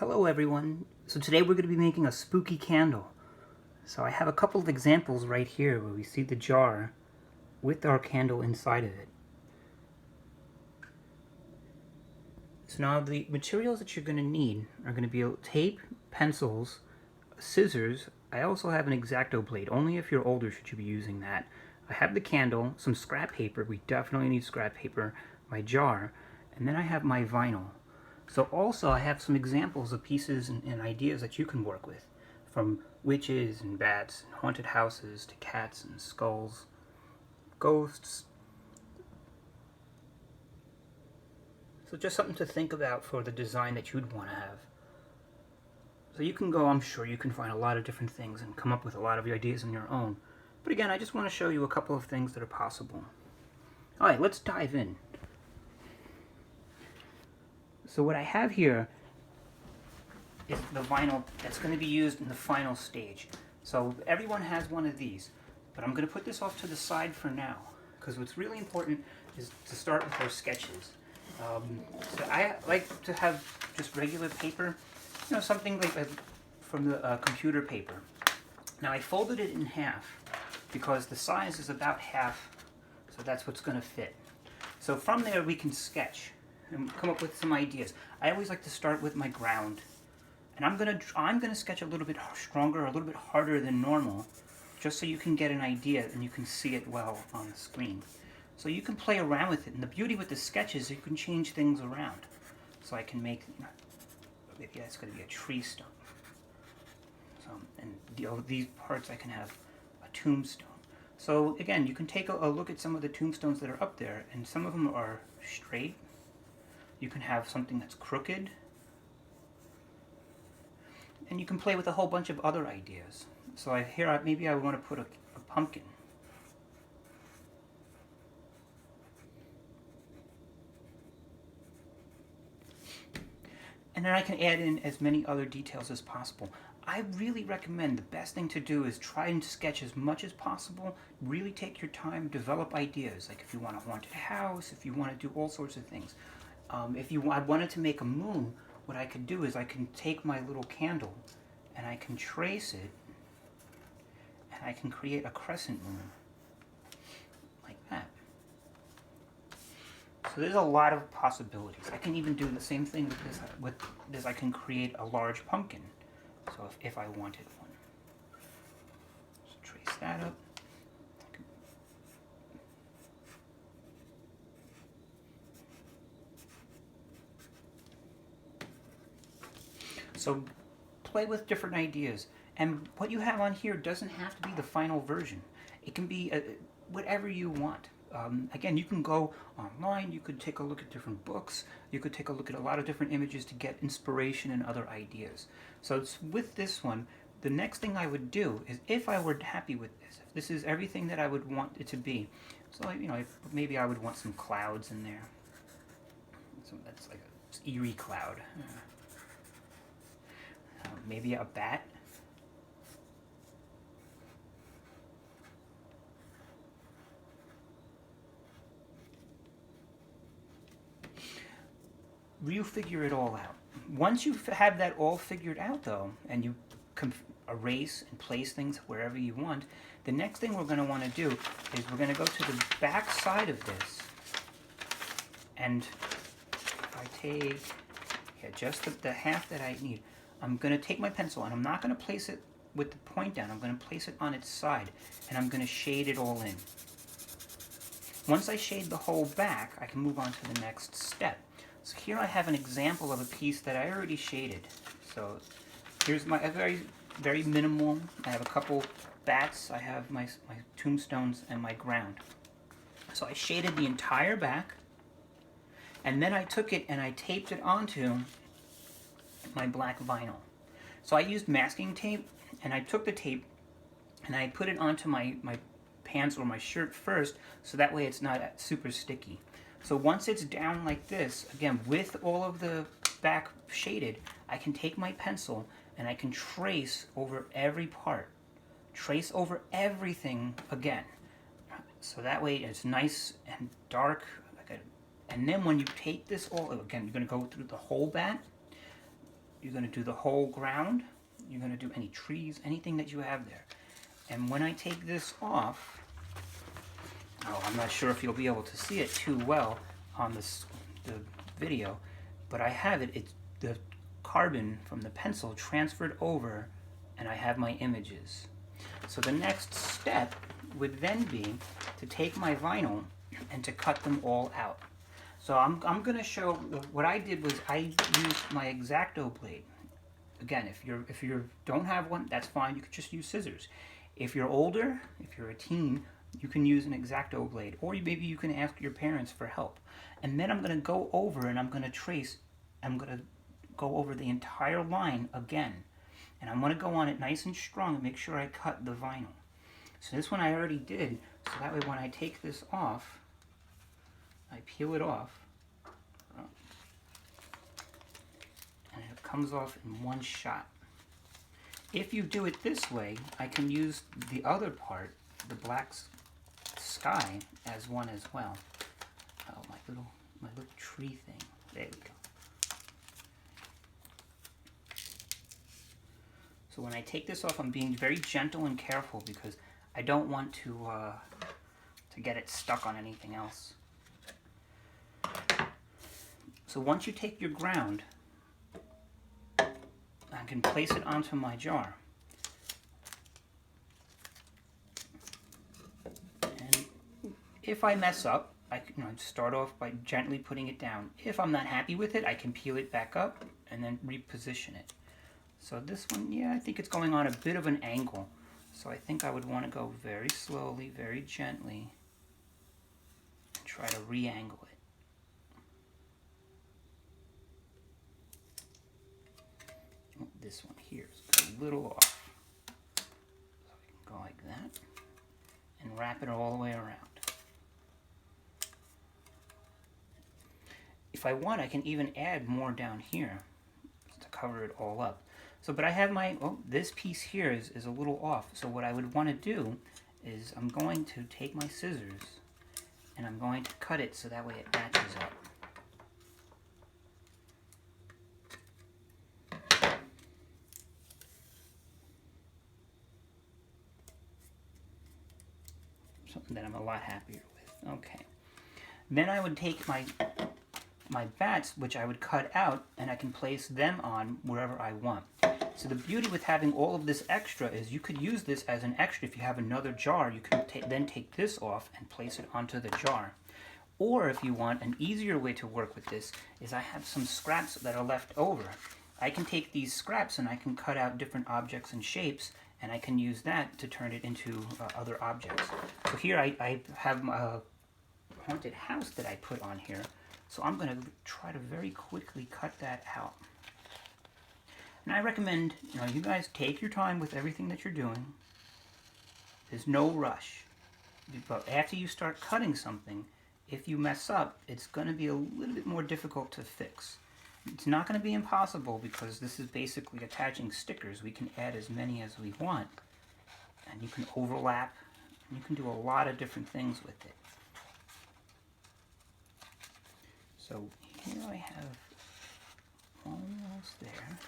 Hello everyone. So today we're going to be making a spooky candle. So I have a couple of examples right here where we see the jar with our candle inside of it. So now the materials that you're going to need are going to be tape, pencils, scissors. I also have an X-Acto blade. Only if you're older should you be using that. I have the candle, some scrap paper. We definitely need scrap paper, my jar, and then I have my vinyl. So also I have some examples of pieces and ideas that you can work with, from witches and bats and haunted houses to cats and skulls, ghosts. So just something to think about for the design that you'd want to have. So you can go, I'm sure you can find a lot of different things and come up with a lot of ideas on your own. But again, I just want to show you a couple of things that are possible. Alright, let's dive in. So what I have here is the vinyl that's going to be used in the final stage. So everyone has one of these, but I'm going to put this off to the side for now, because what's really important is to start with our sketches. So I like to have just regular paper, something like from the computer paper. Now I folded it in half because the size is about half, so that's what's going to fit. So from there we can sketch and come up with some ideas. I always like to start with my ground, and I'm gonna sketch a little bit stronger, a little bit harder than normal, just so you can get an idea and you can see it well on the screen. So you can play around with it, and the beauty with the sketches, you can change things around. So I can make, maybe that's going to be a tree stump. So, and these parts I can have a tombstone. So again, you can take a look at some of the tombstones that are up there, and some of them are straight. You can have something that's crooked, and you can play with a whole bunch of other ideas. So maybe I want to put a pumpkin. And then I can add in as many other details as possible. I really recommend, the best thing to do is try and sketch as much as possible. Really take your time, develop ideas. Like if you want a haunted house, if you want to do all sorts of things. I wanted to make a moon, what I could do is I can take my little candle and I can trace it and I can create a crescent moon like that. So there's a lot of possibilities. I can even do the same thing with this. I can create a large pumpkin, so if I wanted one. Just trace that up. So play with different ideas, and what you have on here doesn't have to be the final version. It can be whatever you want. Again, you can go online, you could take a look at different books, you could take a look at a lot of different images to get inspiration and other ideas. So with this one, the next thing I would do is, if I were happy with this, if this is everything that I would want it to be, so maybe I would want some clouds in there. So that's like an eerie cloud. Maybe a bat. You figure it all out. Once you have that all figured out, though, and you can erase and place things wherever you want, the next thing we're going to want to do is we're going to go to the back side of this, and if I take just the half that I need, I'm going to take my pencil, and I'm not going to place it with the point down. I'm going to place it on its side, and I'm going to shade it all in. Once I shade the whole back, I can move on to the next step. So here I have an example of a piece that I already shaded. So here's my very, very minimal. I have a couple bats, I have my tombstones, and my ground. So I shaded the entire back, and then I took it and I taped it onto my black vinyl. So I used masking tape, and I took the tape and I put it onto my pants or my shirt first, so that way it's not super sticky. So once it's down like this, again, with all of the back shaded, I can take my pencil and I can trace over every part. Trace over everything again. So that way it's nice and dark. And then when you take this all, again, you're going to go through the whole bat. You're going to do the whole ground. You're going to do any trees, anything that you have there. And when I take this off, oh, I'm not sure if you'll be able to see it too well on the video, but I have it. It's the carbon from the pencil transferred over, and I have my images. So the next step would then be to take my vinyl and to cut them all out. So I'm going to show, what I did was I used my X-Acto blade. Again, if you don't have one, that's fine. You could just use scissors. If you're older, if you're a teen, you can use an X-Acto blade, or maybe you can ask your parents for help. And then I'm going to go over and I'm going to trace. I'm going to go over the entire line again, and I'm going to go on it nice and strong and make sure I cut the vinyl. So this one I already did, so that way when I take this off, I peel it off, and it comes off in one shot. If you do it this way, I can use the other part, the black sky, as one as well. Oh, my little tree thing. There we go. So when I take this off, I'm being very gentle and careful because I don't want to get it stuck on anything else. So once you take your ground, I can place it onto my jar. And if I mess up, I can start off by gently putting it down. If I'm not happy with it, I can peel it back up and then reposition it. So this one, yeah, I think it's going on a bit of an angle. So I think I would want to go very slowly, very gently, and try to re-angle it. Oh, this one here is a little off. So we can go like that and wrap it all the way around. If I want, I can even add more down here to cover it all up. So, but I have my, oh, this piece here is a little off. So what I would want to do is I'm going to take my scissors and I'm going to cut it so that way it matches up. Something that I'm a lot happier with. Okay. Then I would take my bats, which I would cut out, and I can place them on wherever I want. So the beauty with having all of this extra is you could use this as an extra. If you have another jar, you can then take this off and place it onto the jar. Or if you want, an easier way to work with this is I have some scraps that are left over. I can take these scraps and I can cut out different objects and shapes, and I can use that to turn it into other objects. So here I have a haunted house that I put on here. So I'm going to try to very quickly cut that out. And I recommend, you guys take your time with everything that you're doing. There's no rush. But after you start cutting something, if you mess up, it's going to be a little bit more difficult to fix. It's not going to be impossible because this is basically attaching stickers. We can add as many as we want. And you can overlap. And you can do a lot of different things with it. So here I have almost there.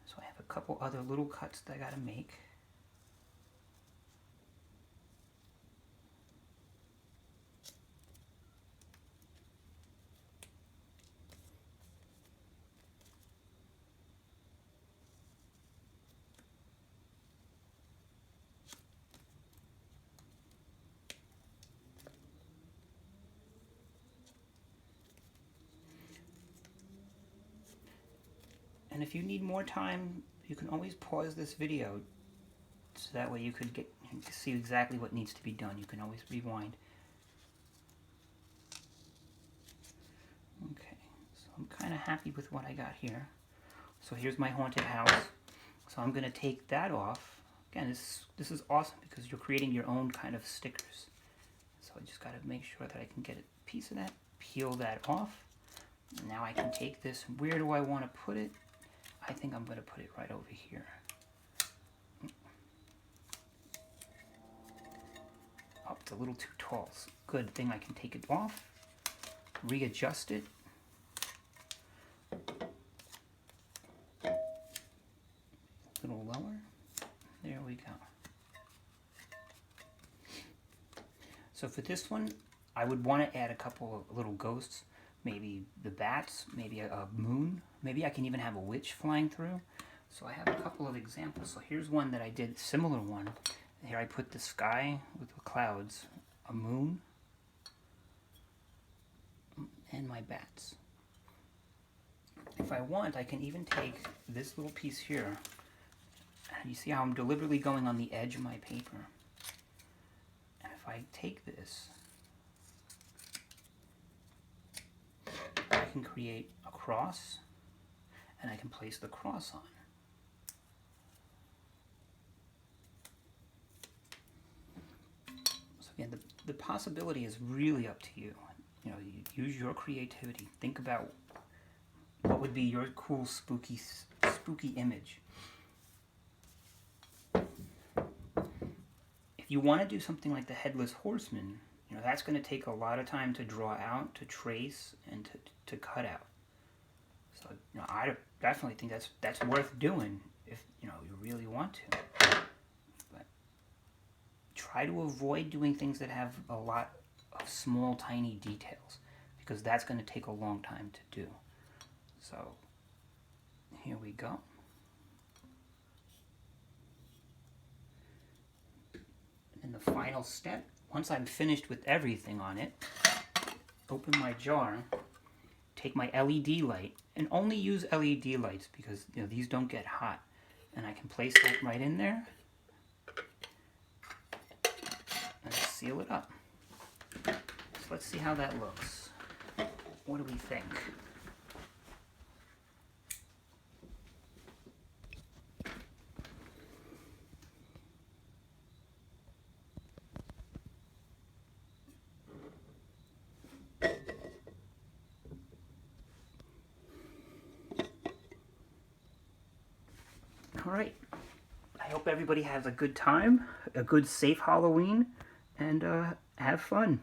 So I have a couple other little cuts that I gotta make. And if you need more time, you can always pause this video so that way you could get to see exactly what needs to be done. You can always rewind. Okay, so I'm kind of happy with what I got here. So here's my haunted house. So I'm going to take that off. Again, this is awesome because you're creating your own kind of stickers. So I just got to make sure that I can get a piece of that, peel that off. Now I can take this. Where do I want to put it? I think I'm going to put it right over here. Up It's a little too tall. It's a good thing I can take it off, readjust it. A little lower. There we go. So for this one, I would want to add a couple of little ghosts, maybe the bats, maybe a moon, maybe I can even have a witch flying through. So I have a couple of examples. So here's one that I did, similar one. Here I put the sky with the clouds, a moon, and my bats. If I want, I can even take this little piece here. You see how I'm deliberately going on the edge of my paper. And if I take this, I can create a cross, and I can place the cross on. So again, the possibility is really up to you. You know, you use your creativity. Think about what would be your cool, spooky image. If you want to do something like the Headless Horseman, you know, that's going to take a lot of time to draw out, to trace, and to cut out. So, you know, I definitely think that's worth doing if, you know, you really want to. But try to avoid doing things that have a lot of small, tiny details, because that's going to take a long time to do. So, here we go. And the final step, once I'm finished with everything on it, open my jar, take my LED light, and only use LED lights because, you know, these don't get hot. And I can place that right in there and seal it up. So let's see how that looks. What do we think? All right, I hope everybody has a good time, a good safe Halloween, and have fun.